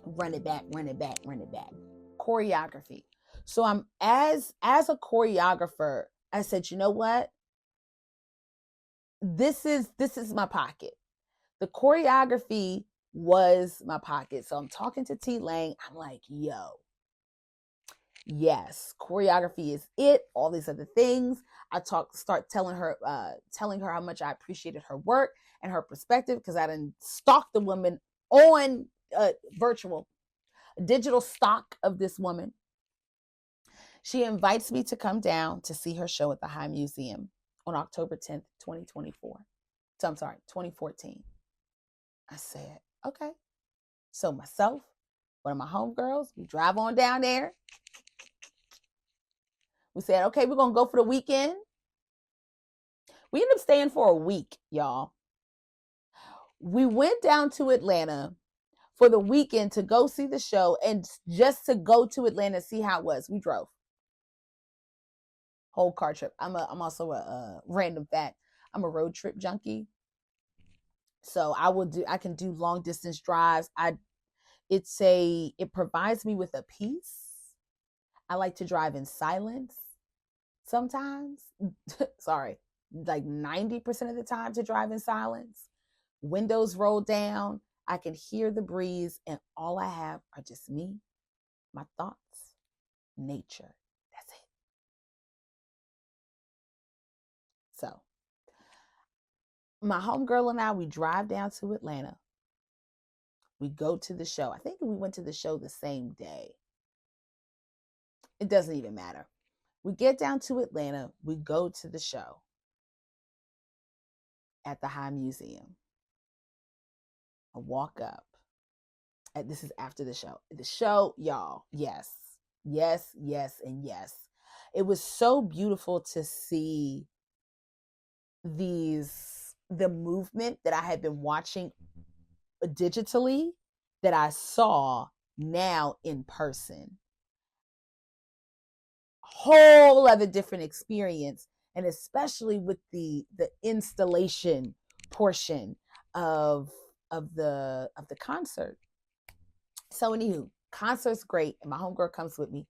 Run it back, run it back, run it back. Choreography. So I'm as a choreographer, I said, you know what? This is my pocket. The choreography was my pocket. So I'm talking to T Lang. I'm like, yo, yes, choreography is it. All these other things. Start telling her how much I appreciated her work and her perspective, because I didn't stalk the woman on virtual, digital stock of this woman. She invites me to come down to see her show at the High Museum on October 10th, 2024. So I'm sorry, 2014. I said, okay. So myself, one of my homegirls, we drive on down there. We said, okay, we're going to go for the weekend. We ended up staying for a week, y'all. We went down to Atlanta for the weekend to go see the show, and just to go to Atlanta, see how it was. We drove. Whole car trip. I'm also a random fact. I'm a road trip junkie. So I can do long distance drives. It provides me with a peace. I like to drive in silence sometimes. Sorry, like 90% of the time to drive in silence. Windows rolled down. I can hear the breeze, and all I have are just me, my thoughts, nature. That's it. So my homegirl and I, we drive down to Atlanta. We go to the show. I think we went to the show the same day. It doesn't even matter. We get down to Atlanta. We go to the show at the High Museum. I walk up. This is after the show. The show, y'all, yes, yes, yes, and yes. It was so beautiful to see the movement that I had been watching digitally, that I saw now in person. Whole other different experience, and especially with the installation portion of the concert. So anywho, concert's great, and my homegirl comes with me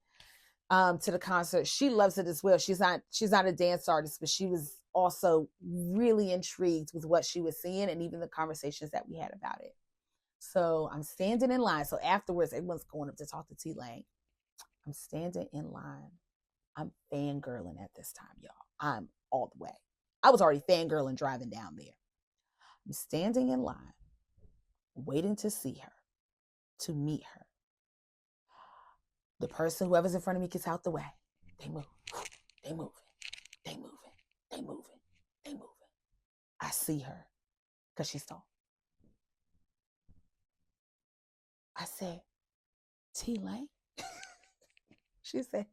to the concert. She loves it as well. She's not a dance artist, but she was also really intrigued with what she was seeing, and even the conversations that we had about it. So I'm standing in line. So afterwards, everyone's going up to talk to T Lang. I'm standing in line. I'm fangirling at this time, y'all. I'm all the way. I was already fangirling driving down there. I'm standing in line, waiting to see her, to meet her. The person, whoever's in front of me, gets out the way. They move. They moving. They moving. They moving. They moving. I see her because she's tall. I said, T Lang? She said,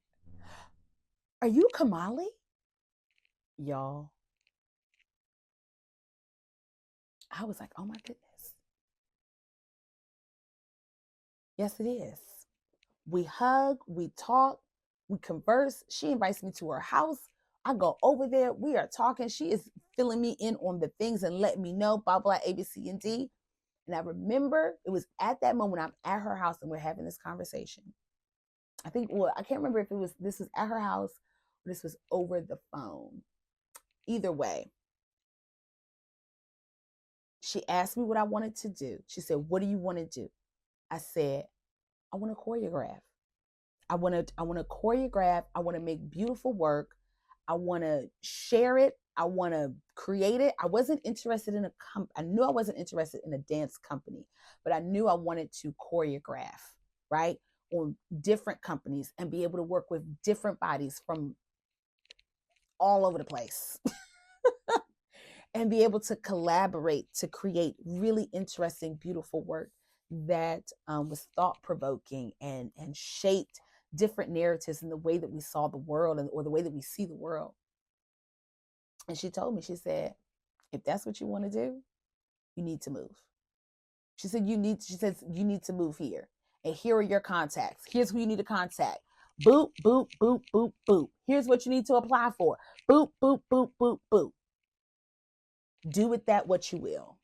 are you Kamali? Y'all. I was like, oh my goodness. Yes, it is. We hug, we talk, we converse. She invites me to her house. I go over there. We are talking. She is filling me in on the things and letting me know, blah, blah, A, B, C, and D. And I remember it was at that moment I'm at her house and we're having this conversation. I can't remember if this was at her house or this was over the phone. Either way, she asked me what I wanted to do. She said, what do you want to do? I said, I want to choreograph. I want to choreograph. I want to make beautiful work. I want to share it. I want to create it. I wasn't interested in I knew I wasn't interested in a dance company, but I knew I wanted to choreograph, right? On different companies and be able to work with different bodies from all over the place and be able to collaborate to create really interesting, beautiful work that was thought-provoking and shaped different narratives in the way that we saw the world or the way that we see the world. And she told me, she said, if that's what you want to do, you need to move. She said, you need to move here. And here are your contacts. Here's who you need to contact. Boop, boop, boop, boop, boop. Here's what you need to apply for. Boop, boop, boop, boop, boop. Do with that what you will.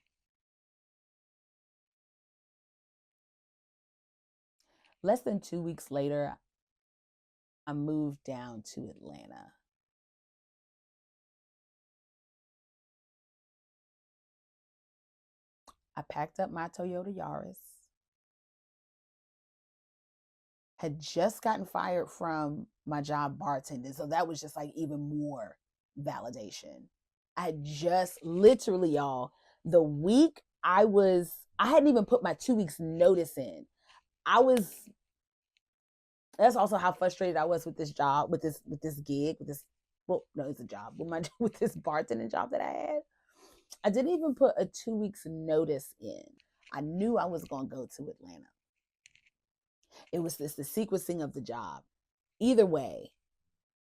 Less than 2 weeks later, I moved down to Atlanta. I packed up my Toyota Yaris, had just gotten fired from my job bartending. So that was just like even more validation. I had just literally, y'all, the week I hadn't even put my 2 weeks notice in. That's also how frustrated I was with this job, with this gig, with this, well, no, it's a job, with this bartending job that I had. I didn't even put a 2 weeks notice in. I knew I was going to go to Atlanta. It was the sequencing of the job. Either way,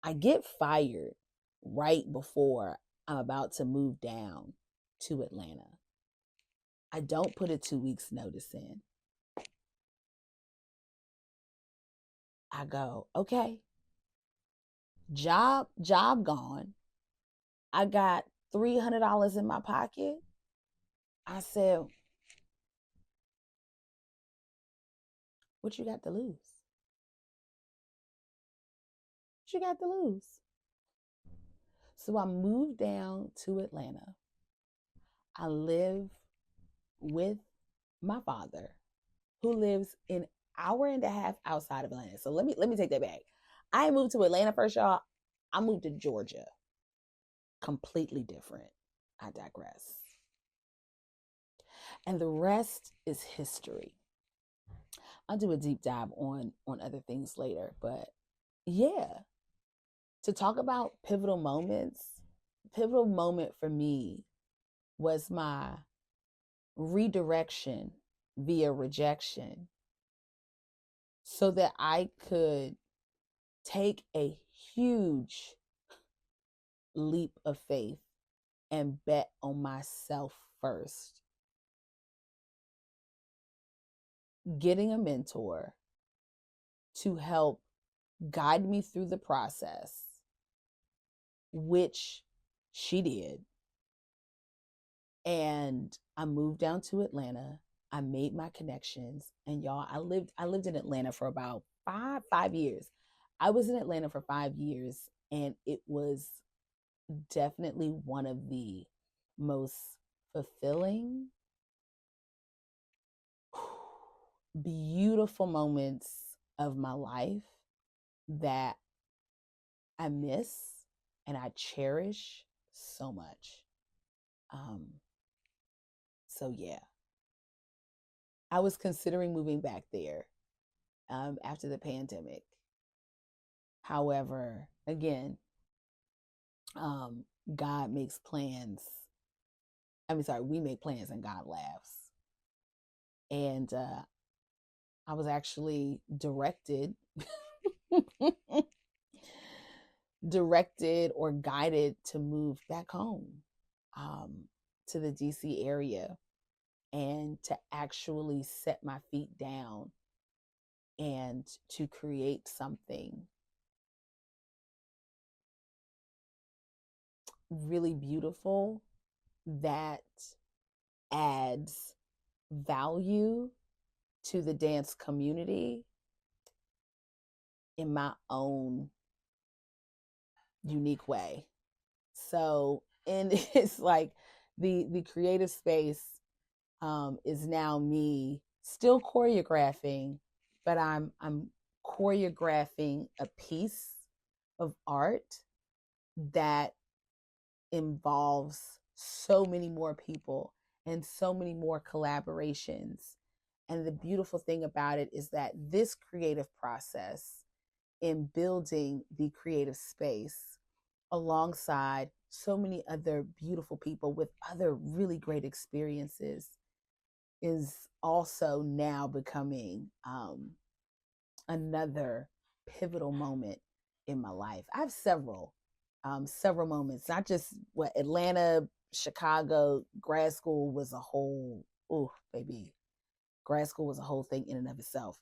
I get fired right before I'm about to move down to Atlanta. I don't put a 2 weeks notice in. I go, okay, job gone. I got $300 in my pocket. I said, what you got to lose? What you got to lose? So I moved down to Atlanta. I live with my father, who lives an hour and a half outside of Atlanta. So let me take that back. I moved to Atlanta first, y'all. I moved to Georgia. Completely different. I digress. And the rest is history. I'll do a deep dive on other things later, but yeah, to talk about pivotal moments, pivotal moment for me was my redirection via rejection so that I could take a huge leap of faith and bet on myself first. Getting a mentor to help guide me through the process, which she did. And I moved down to Atlanta. I made my connections, and y'all, I lived in Atlanta for about five years. I was in Atlanta for 5 years, and it was definitely one of the most fulfilling, beautiful moments of my life that I miss and I cherish so much. So yeah, I was considering moving back there after the pandemic. However, again, God makes plans. We make plans and God laughs. And I was actually directed or guided to move back home to the DC area and to actually set my feet down and to create something really beautiful that adds value to the dance community in my own unique way. So, and it's like the creative space is now me still choreographing, but I'm choreographing a piece of art that involves so many more people and so many more collaborations. And the beautiful thing about it is that this creative process in building the creative space alongside so many other beautiful people with other really great experiences is also now becoming another pivotal moment in my life. I have several moments, not just what Atlanta, Chicago. Grad school was a whole, oh baby, grad school was a whole thing in and of itself.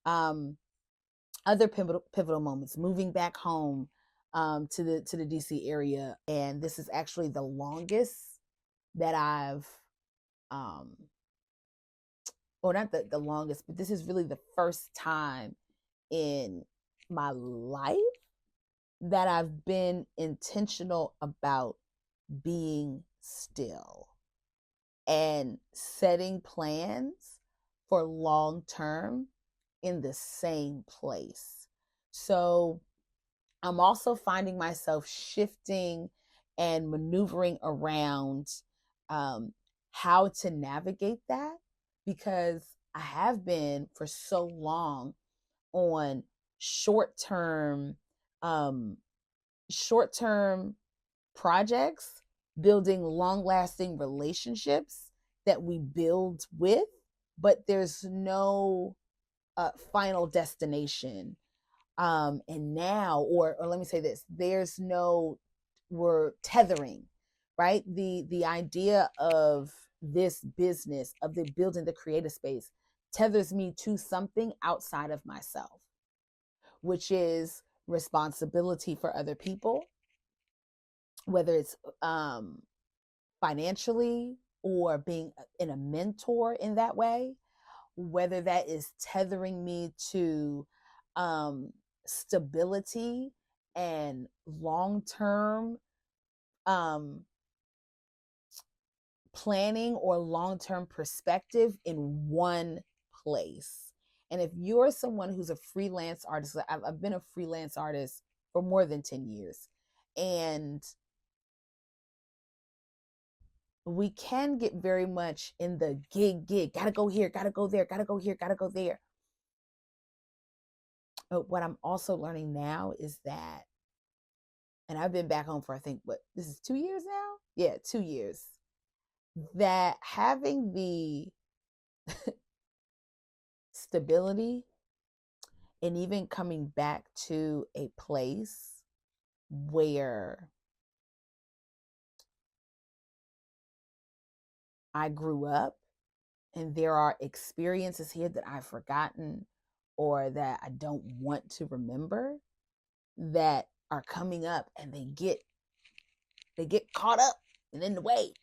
Other pivotal moments, moving back home to the DC area, and this is actually the longest that I've or not the longest, but this is really the first time in my life that I've been intentional about being still and setting plans for long term in the same place. So I'm also finding myself shifting and maneuvering around um, how to navigate that, because I have been for so long on short term um, short term projects, building long lasting relationships that we build with, but there's no final destination. And now, or let me say this, there's no, we're tethering, right? The idea of this business, of the building the creative space, tethers me to something outside of myself, which is responsibility for other people, whether it's financially or being in a mentor in that way, whether that is tethering me to um, stability and long term um, planning or long term perspective in one place. And if you're someone who's a freelance artist, I've been a freelance artist for more than 10 years, and we can get very much in the gig, gotta go here, gotta go there, gotta go here, gotta go there. But what I'm also learning now is that, and I've been back home for, I think, what, this is 2 years now? Yeah, 2 years. That having the stability and even coming back to a place where I grew up and there are experiences here that I've forgotten or that I don't want to remember that are coming up, and they get caught up and in the way.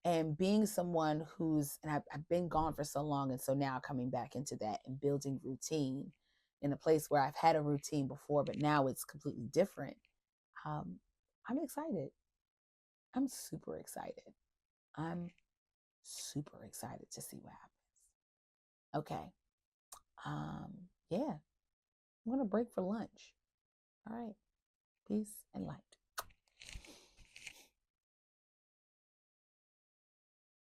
And being someone who's, and I've been gone for so long, and so now coming back into that and building routine in a place where I've had a routine before, but now it's completely different. um, I'm excited. I'm super excited. I'm super excited to see what happens. Okay. Yeah, I'm gonna break for lunch. All right. Peace and light.